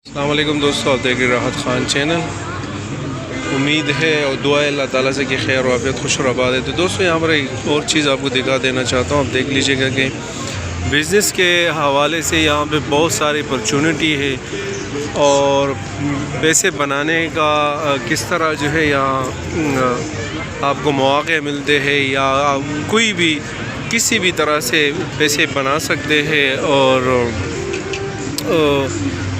السلام علیکم دوستو، آپ دیکھ رہے راحت خان چینل۔ امید ہے اور دعا ہے اللہ تعالیٰ سے کہ خیر و عافیت خوش و آباد ہے۔ تو دوستو یہاں پر ایک اور چیز آپ کو دکھا دینا چاہتا ہوں، آپ دیکھ لیجئے گا کہ بزنس کے حوالے سے یہاں پہ بہت ساری اپرچونٹی ہے اور پیسے بنانے کا کس طرح جو ہے یہاں آپ کو مواقع ملتے ہیں یا کوئی بھی کسی بھی طرح سے پیسے بنا سکتے ہیں اور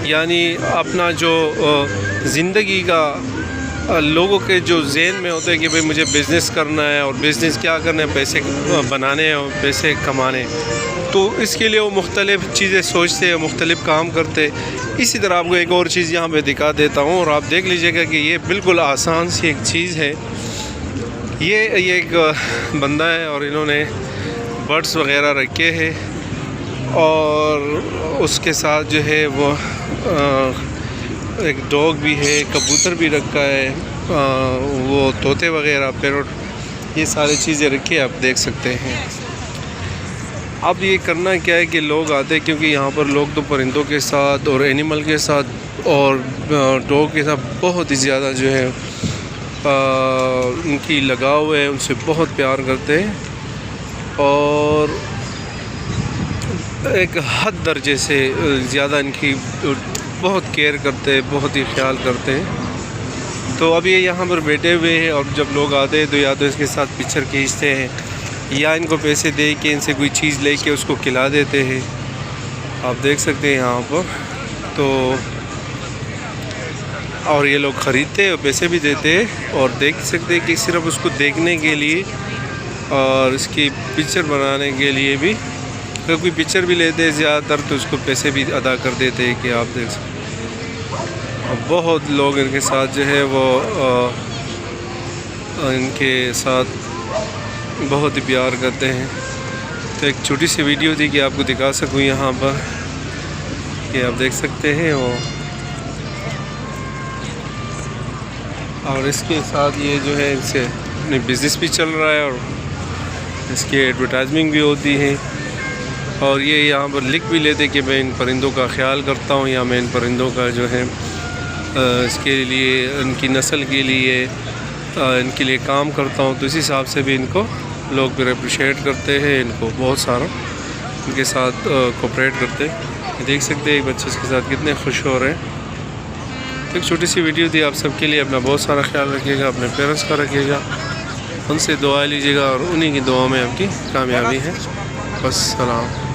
یعنی اپنا جو زندگی کا لوگوں کے جو ذہن میں ہوتا ہے کہ بھئی مجھے بزنس کرنا ہے اور بزنس کیا کرنا ہے، پیسے بنانے اور پیسے کمانے، تو اس کے لیے وہ مختلف چیزیں سوچتے ہیں، مختلف کام کرتے۔ اسی طرح آپ کو ایک اور چیز یہاں پہ دکھا دیتا ہوں اور آپ دیکھ لیجئے گا کہ یہ بالکل آسان سی ایک چیز ہے۔ یہ ایک بندہ ہے اور انہوں نے برڈس وغیرہ رکھے ہیں اور اس کے ساتھ جو ہے وہ ایک ڈاگ بھی ہے، کبوتر بھی رکھا ہے، وہ طوطے وغیرہ، پیروٹ، یہ سارے چیزیں رکھی آپ دیکھ سکتے ہیں۔ اب یہ کرنا کیا ہے کہ لوگ آتے، کیونکہ یہاں پر لوگ تو پرندوں کے ساتھ اور اینیمل کے ساتھ اور ڈاگ کے ساتھ بہت ہی زیادہ جو ہے ان کی لگاؤ ہے، ان سے بہت پیار کرتے ہیں اور ایک حد درجے سے زیادہ ان کی بہت کیئر کرتے ہیں، بہت ہی خیال کرتے ہیں۔ تو اب یہ یہاں پر بیٹھے ہوئے ہیں اور جب لوگ آتے ہیں تو یا تو اس کے ساتھ پکچر کھینچتے ہیں یا ان کو پیسے دے کے ان سے کوئی چیز لے کے اس کو کھلا دیتے ہیں۔ آپ دیکھ سکتے ہیں یہاں پر تو، اور یہ لوگ خریدتے ہیں اور پیسے بھی دیتے ہیں اور دیکھ سکتے ہیں کہ صرف اس کو دیکھنے کے لیے اور اس کی پکچر بنانے کے لیے بھی، اگر کوئی پکچر بھی لیتے ہیں زیادہ تر تو اس کو پیسے بھی ادا کر دیتے ہیں کہ آپ دیکھ سکتے ہیں۔ اور بہت لوگ ان کے ساتھ جو ہے وہ ان کے ساتھ بہت ہی پیار کرتے ہیں۔ تو ایک چھوٹی سی ویڈیو تھی کہ آپ کو دکھا سکوں یہاں پر کہ آپ دیکھ سکتے ہیں وہ، اور اس کے ساتھ یہ جو ہے اس سے بزنس بھی چل رہا ہے اور اس کی ایڈورٹائزمنٹ بھی ہوتی ہے اور یہ یہاں پر لکھ بھی لیتے کہ میں ان پرندوں کا خیال کرتا ہوں یا میں ان پرندوں کا جو ہے اس کے لیے، ان کی نسل کے لیے، ان کے لیے کام کرتا ہوں۔ تو اسی حساب سے بھی ان کو لوگ پھر اپریشیٹ کرتے ہیں، ان کو بہت سارا ان کے ساتھ کوپریٹ کرتے ہیں۔ دیکھ سکتے ہیں ایک بچے اس کے ساتھ کتنے خوش ہو رہے ہیں۔ ایک چھوٹی سی ویڈیو تھی آپ سب کے لیے۔ اپنا بہت سارا خیال رکھیے گا، اپنے پیرنٹس کا رکھیے گا، ان سے دعا لیجیے گا اور انہی کی دعا میں آپ کی کامیابی ہے۔ بس سلام۔